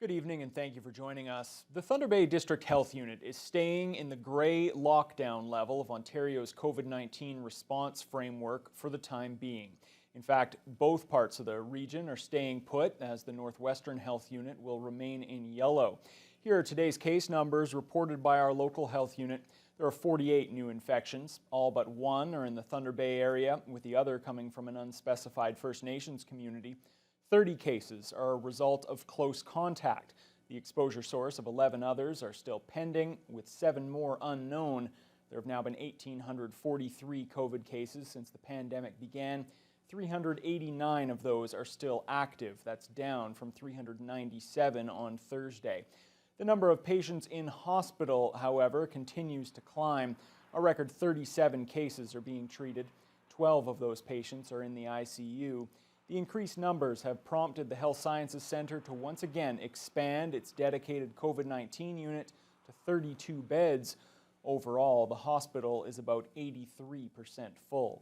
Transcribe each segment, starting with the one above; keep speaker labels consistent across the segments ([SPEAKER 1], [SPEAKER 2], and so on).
[SPEAKER 1] Good evening and thank you for joining us. The Thunder Bay District Health Unit is staying in the grey lockdown level of Ontario's COVID-19 response framework for the time being. In fact, both parts of the region are staying put as the Northwestern Health Unit will remain in yellow. Here are today's case numbers reported by our local health unit. There are 48 new infections. All but one are in the Thunder Bay area, with the other coming from an unspecified First Nations community. 30 cases are a result of close contact. The exposure source of 11 others are still pending, with 7 more unknown. There have now been 1,843 COVID cases since the pandemic began. 389 of those are still active. That's down from 397 on Thursday. The number of patients in hospital, however, continues to climb. A record 37 cases are being treated. 12 of those patients are in the ICU. The increased numbers have prompted the Health Sciences Centre to once again expand its dedicated COVID-19 unit to 32 beds. Overall, the hospital is about 83% full.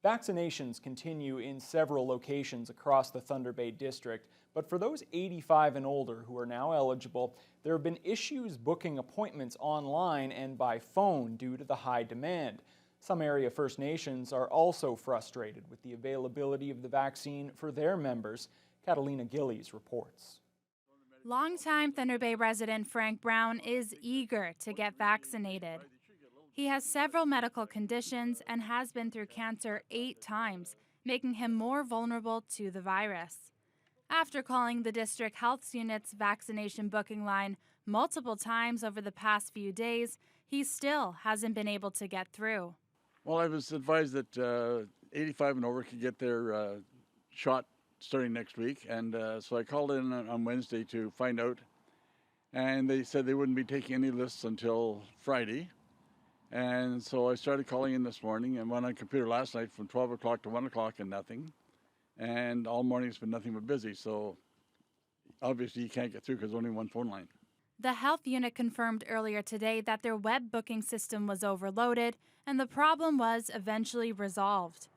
[SPEAKER 1] Vaccinations continue in several locations across the Thunder Bay District, but for those 85 and older who are now eligible, there have been issues booking appointments online and by phone due to the high demand. Some area First Nations are also frustrated with the availability of the vaccine for their members. Catalina Gillies reports.
[SPEAKER 2] Longtime Thunder Bay resident Frank Brown is eager to get vaccinated. He has several medical conditions and has been through cancer 8 times, making him more vulnerable to the virus. After calling the district health unit's vaccination booking line multiple times over the past few days, he still hasn't been able to get through.
[SPEAKER 3] Well, I was advised that 85 and over could get their shot starting next week, and so I called in on Wednesday to find out, and they said they wouldn't be taking any lists until Friday. And so I started calling in this morning and went on computer last night from 12 o'clock to 1 o'clock and nothing. And all morning it's been nothing but busy, so obviously you can't get through because only one phone line.
[SPEAKER 2] The health unit confirmed earlier today that their web booking system was overloaded and the problem was eventually resolved.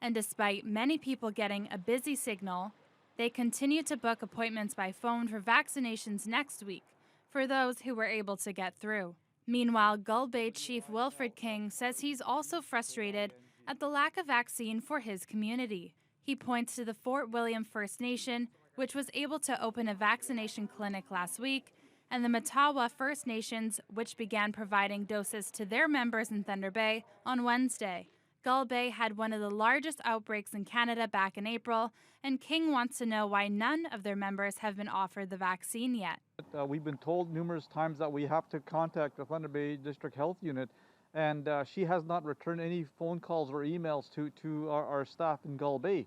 [SPEAKER 2] And despite many people getting a busy signal, they continue to book appointments by phone for vaccinations next week for those who were able to get through. Meanwhile, Gull Bay Chief Wilfred King says he's also frustrated at the lack of vaccine for his community. He points to the Fort William First Nation, which was able to open a vaccination clinic last week, and the Matawa First Nations, which began providing doses to their members in Thunder Bay on Wednesday. Gull Bay had one of the largest outbreaks in Canada back in April, and King wants to know why none of their members have been offered the vaccine yet.
[SPEAKER 4] We've been told numerous times that we have to contact the Thunder Bay District Health Unit, and she has not returned any phone calls or emails to our staff in Gull Bay.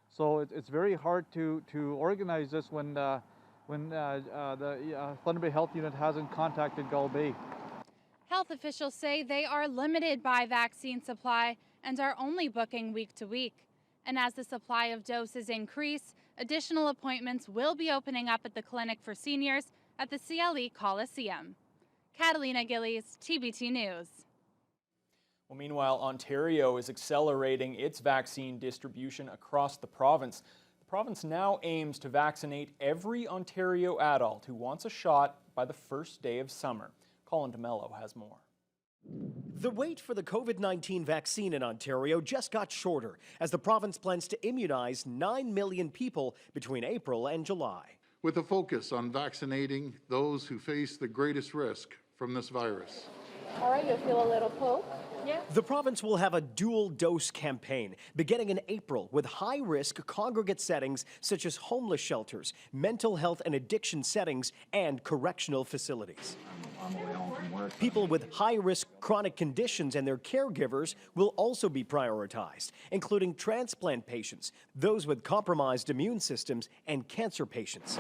[SPEAKER 4] So it's very hard to organize this when the Thunder Bay Health Unit hasn't contacted Gull Bay.
[SPEAKER 2] Health officials say they are limited by vaccine supply and are only booking week to week. And as the supply of doses increase, additional appointments will be opening up at the clinic for seniors at the CLE Coliseum. Catalina Gillies, TBT News.
[SPEAKER 1] Well, meanwhile, Ontario is accelerating its vaccine distribution across the province. The province now aims to vaccinate every Ontario adult who wants a shot by the first day of summer. Colin DeMello has more.
[SPEAKER 5] The wait for the COVID-19 vaccine in Ontario just got shorter as the province plans to immunize 9 million people between April and July.
[SPEAKER 6] With a focus on vaccinating those who face the greatest risk from this virus.
[SPEAKER 7] All right, you'll feel a little poke. Yeah.
[SPEAKER 5] The province will have a dual dose campaign beginning in April with high-risk congregate settings such as homeless shelters, mental health and addiction settings, and correctional facilities. People with high-risk chronic conditions and their caregivers will also be prioritized, including transplant patients, those with compromised immune systems, and cancer patients.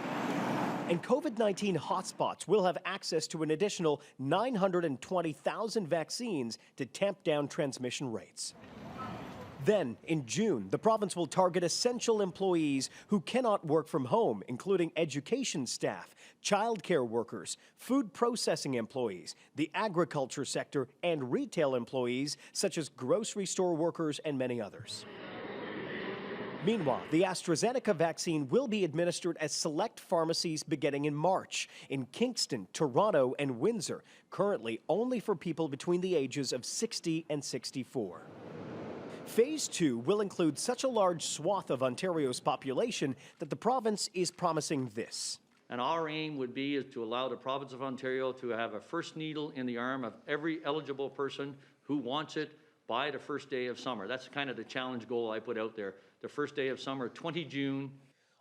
[SPEAKER 5] And COVID-19 hotspots will have access to an additional 920,000 vaccines to tamp down transmission rates. Then, in June, the province will target essential employees who cannot work from home, including education staff, childcare workers, food processing employees, the agriculture sector, and retail employees such as grocery store workers and many others. Meanwhile, the AstraZeneca vaccine will be administered at select pharmacies beginning in March in Kingston, Toronto, and Windsor, currently only for people between the ages of 60 and 64. Phase 2 will include such a large swath of Ontario's population that the province is promising this.
[SPEAKER 8] And our aim would be is to allow the province of Ontario to have a first needle in the arm of every eligible person who wants it by the first day of summer. That's kind of the challenge goal I put out there. The first day of summer, 20 June.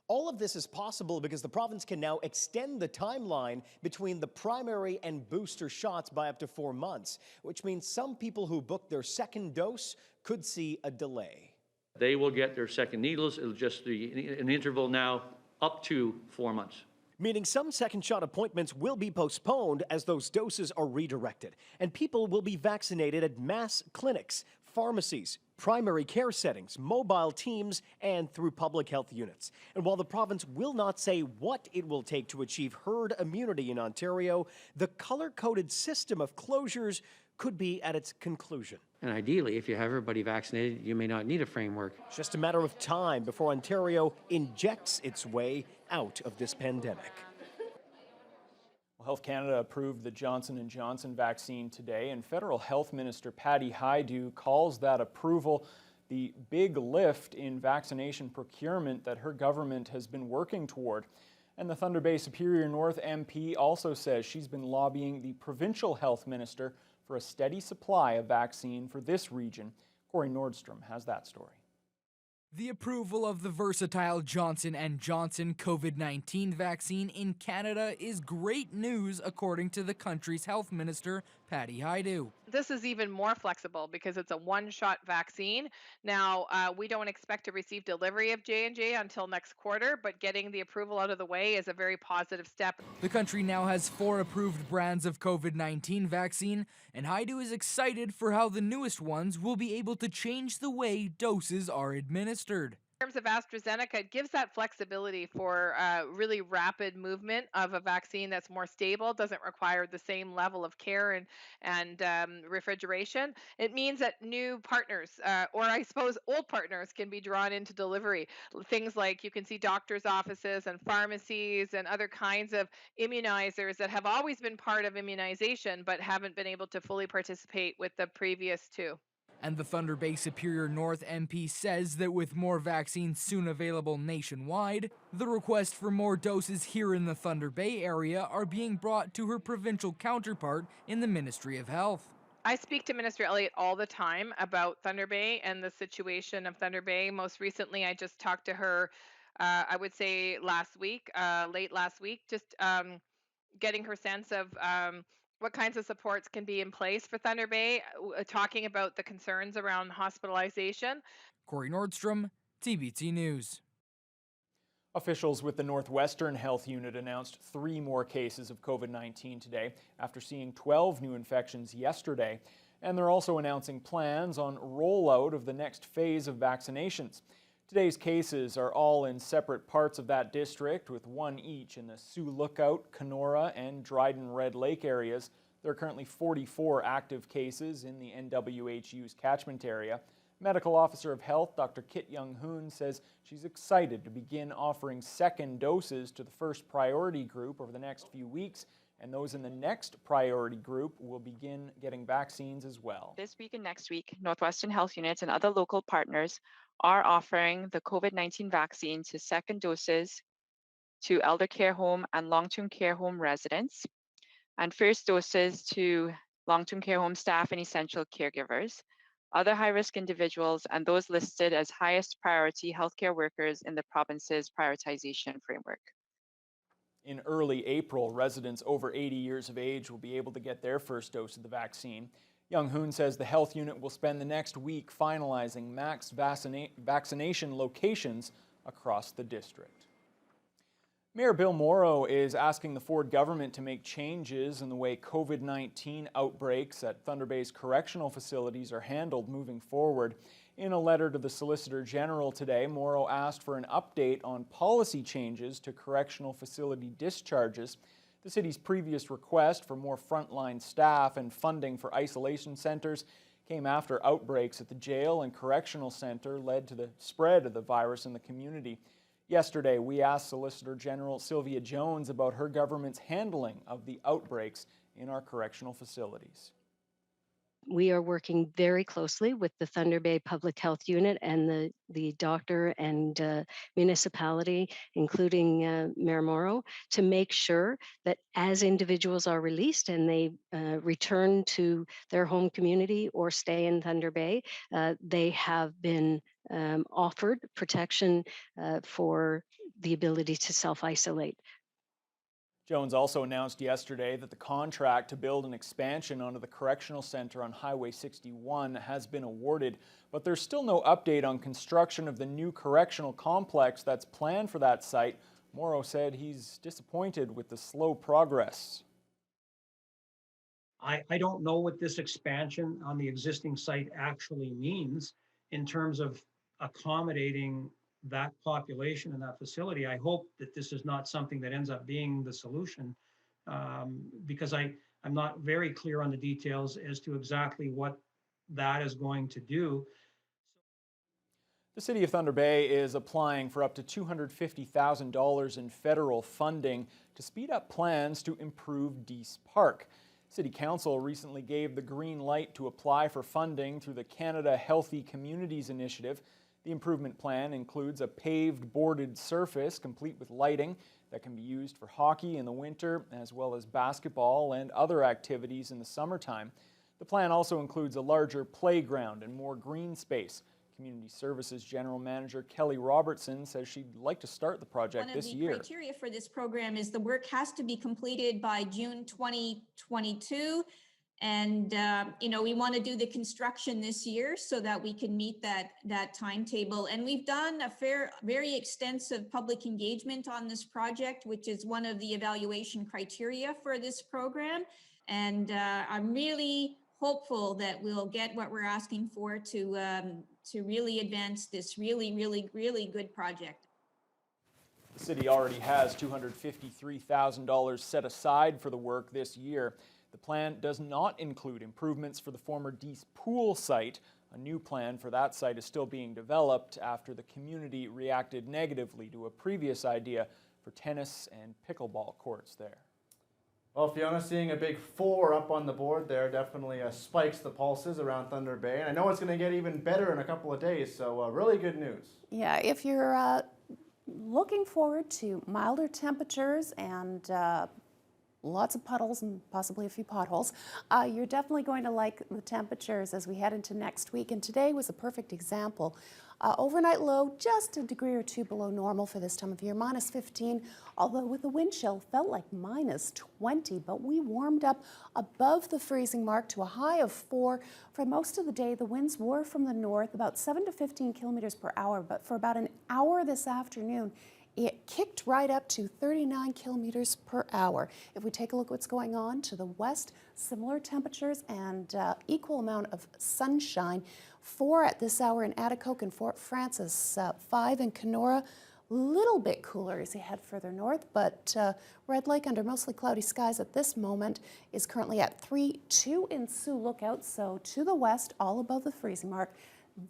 [SPEAKER 5] All of this is possible because the province can now extend the timeline between the primary and booster shots by up to 4 months, which means some people who booked their second dose could see a delay.
[SPEAKER 8] They will get their second needles. It'll just be an interval now up to 4 months.
[SPEAKER 5] Meaning some second shot appointments will be postponed as those doses are redirected, and people will be vaccinated at mass clinics, pharmacies, primary care settings, mobile teams, and through public health units. And while the province will not say what it will take to achieve herd immunity in Ontario, the color-coded system of closures could be at its conclusion.
[SPEAKER 9] And ideally, if you have everybody vaccinated, you may not need a framework.
[SPEAKER 5] It's just a matter of time before Ontario injects its way out of this pandemic.
[SPEAKER 1] Well, Health Canada approved the Johnson & Johnson vaccine today, and Federal Health Minister Patty Hajdu calls that approval the big lift in vaccination procurement that her government has been working toward. And the Thunder Bay Superior North MP also says she's been lobbying the provincial health minister for a steady supply of vaccine for this region. Corey Nordstrom has that story.
[SPEAKER 10] The approval of the versatile Johnson & Johnson COVID-19 vaccine in Canada is great news, according to the country's health minister, Patty Hajdu.
[SPEAKER 7] This is even more flexible because it's a one-shot vaccine. Now, we don't expect to receive delivery of J&J until next quarter, but getting the approval out of the way is a very positive step.
[SPEAKER 10] The country now has 4 approved brands of COVID-19 vaccine, and Hajdu is excited for how the newest ones will be able to change the way doses are administered.
[SPEAKER 7] In terms of AstraZeneca, it gives that flexibility for really rapid movement of a vaccine that's more stable, doesn't require the same level of care and refrigeration. It means that new partners, or I suppose old partners, can be drawn into delivery. Things like you can see doctors' offices and pharmacies and other kinds of immunizers that have always been part of immunization but haven't been able to fully participate with the previous 2.
[SPEAKER 10] And the Thunder Bay Superior North MP says that with more vaccines soon available nationwide, the request for more doses here in the Thunder Bay area are being brought to her provincial counterpart in the Ministry of Health.
[SPEAKER 7] I speak to Minister Elliott all the time about Thunder Bay and the situation of Thunder Bay. Most recently, I just talked to her, I would say last week, late last week, just getting her sense of what kinds of supports can be in place for Thunder Bay, talking about the concerns around hospitalization.
[SPEAKER 10] Corey Nordstrom, TBT News.
[SPEAKER 1] Officials with the Northwestern Health Unit announced 3 more cases of COVID-19 today after seeing 12 new infections yesterday. And they're also announcing plans on rollout of the next phase of vaccinations. Today's cases are all in separate parts of that district, with 1 each in the Sioux Lookout, Kenora, and Dryden Red Lake areas. There are currently 44 active cases in the NWHU's catchment area. Medical Officer of Health, Dr. Kit Young-Hoon, says she's excited to begin offering second doses to the first priority group over the next few weeks, and those in the next priority group will begin getting vaccines as well.
[SPEAKER 11] This week and next week, Northwestern Health Units and other local partners are offering the COVID-19 vaccine to second doses to elder care home and long-term care home residents, and first doses to long-term care home staff and essential caregivers, other high-risk individuals, and those listed as highest priority healthcare workers in the province's prioritization framework.
[SPEAKER 1] In early April, residents over 80 years of age will be able to get their first dose of the vaccine. Young-Hoon says the health unit will spend the next week finalizing max vaccination locations across the district. Mayor Bill Morrow is asking the Ford government to make changes in the way COVID-19 outbreaks at Thunder Bay's correctional facilities are handled moving forward. In a letter to the Solicitor General today, Morrow asked for an update on policy changes to correctional facility discharges. The city's previous request for more frontline staff and funding for isolation centers came after outbreaks at the jail and correctional center led to the spread of the virus in the community. Yesterday, we asked Solicitor General Sylvia Jones about her government's handling of the outbreaks in our correctional facilities.
[SPEAKER 12] We are working very closely with the Thunder Bay Public Health Unit and the doctor and municipality, including Mayor Morrow, to make sure that as individuals are released and they return to their home community or stay in Thunder Bay, they have been offered protection for the ability to self-isolate.
[SPEAKER 1] Jones also announced yesterday that the contract to build an expansion onto the correctional center on Highway 61 has been awarded, but there's still no update on construction of the new correctional complex that's planned for that site. Morrow said he's disappointed with the slow progress.
[SPEAKER 13] I don't know what this expansion on the existing site actually means in terms of accommodating that population and that facility. I hope that this is not something that ends up being the solution, because I'm not very clear on the details as to exactly what that is going to do.
[SPEAKER 1] The City of Thunder Bay is applying for up to $250,000 in federal funding to speed up plans to improve Dease Park. City Council recently gave the green light to apply for funding through the Canada Healthy Communities Initiative. The improvement plan includes a paved boarded surface complete with lighting that can be used for hockey in the winter as well as basketball and other activities in the summertime. The plan also includes a larger playground and more green space. Community Services General Manager Kelly Robertson says she'd like to start the project this year.
[SPEAKER 14] One of the criteria for this program is the work has to be completed by June 2022. And, we want to do the construction this year so that we can meet that timetable. And we've done a very extensive public engagement on this project, which is one of the evaluation criteria for this program. And I'm really hopeful that we'll get what we're asking for to really advance this really, really, really good project.
[SPEAKER 1] The city already has $253,000 set aside for the work this year. The plan does not include improvements for the former Dease Pool site. A new plan for that site is still being developed after the community reacted negatively to a previous idea for tennis and pickleball courts there.
[SPEAKER 15] Well, Fiona, seeing a big 4 up on the board there definitely spikes the pulses around Thunder Bay. And I know it's going to get even better in a couple of days, so really good news.
[SPEAKER 16] Yeah, if you're looking forward to milder temperatures and lots of puddles and possibly a few potholes, you're definitely going to like the temperatures as we head into next week. And today was a perfect example. Overnight low, just a degree or two below normal for this time of year, -15, although with the wind chill felt like -20, but we warmed up above the freezing mark to a high of 4. For most of the day, the winds were from the north, about 7 to 15 kilometers per hour, but for about an hour this afternoon, it kicked right up to 39 kilometers per hour. If we take a look at what's going on to the west, similar temperatures and equal amount of sunshine. 4 at this hour in Atikokan and Fort Frances, 5 in Kenora. Little bit cooler as you head further north, but Red Lake under mostly cloudy skies at this moment is currently at 3, 2 in Sioux Lookout, so to the west, all above the freezing mark.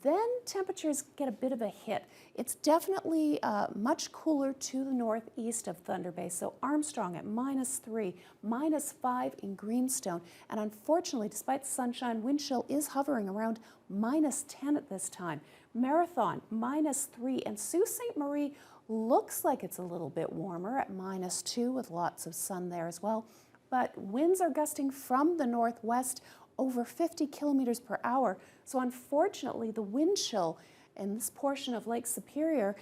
[SPEAKER 16] Then temperatures get a bit of a hit. It's definitely much cooler to the northeast of Thunder Bay. So Armstrong at -3, -5 in Greenstone. And unfortunately, despite the sunshine, wind chill is hovering around -10 at this time. Marathon -3 and Sault Ste. Marie looks like it's a little bit warmer at -2 with lots of sun there as well. But winds are gusting from the northwest over 50 kilometers per hour. So unfortunately, the wind chill in this portion of Lake Superior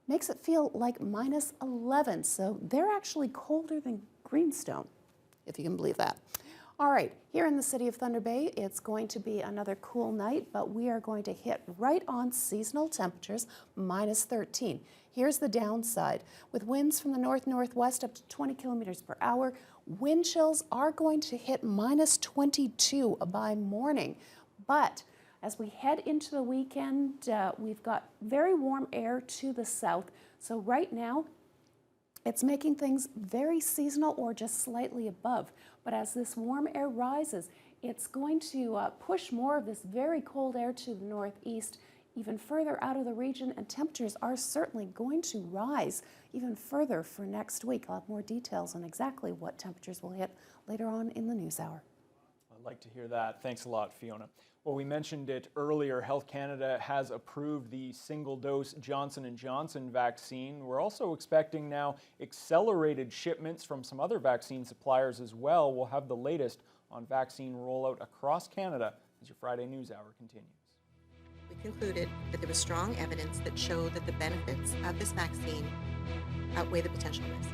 [SPEAKER 16] makes it feel like -11. So they're actually colder than Greenstone, if you can believe that. All right, here in the city of Thunder Bay, it's going to be another cool night, but we are going to hit right on seasonal temperatures, -13. Here's the downside. With winds from the north-northwest up to 20 kilometers per hour, wind chills are going to hit -22 by morning. But as we head into the weekend, we've got very warm air to the south. So right now, it's making things very seasonal or just slightly above. But as this warm air rises, It's going to push more of this very cold air to the northeast, even further out of the region, and temperatures are certainly going to rise even further for next week. I'll have more details on exactly what temperatures will hit later on in the news hour.
[SPEAKER 1] I'd like to hear that. Thanks a lot, Fiona. Well, we mentioned it earlier. Health Canada has approved the single-dose Johnson & Johnson vaccine. We're also expecting now accelerated shipments from some other vaccine suppliers as well. We'll have the latest on vaccine rollout across Canada as your Friday News Hour continues.
[SPEAKER 17] We concluded that there was strong evidence that showed that the benefits of this vaccine outweigh the potential risk.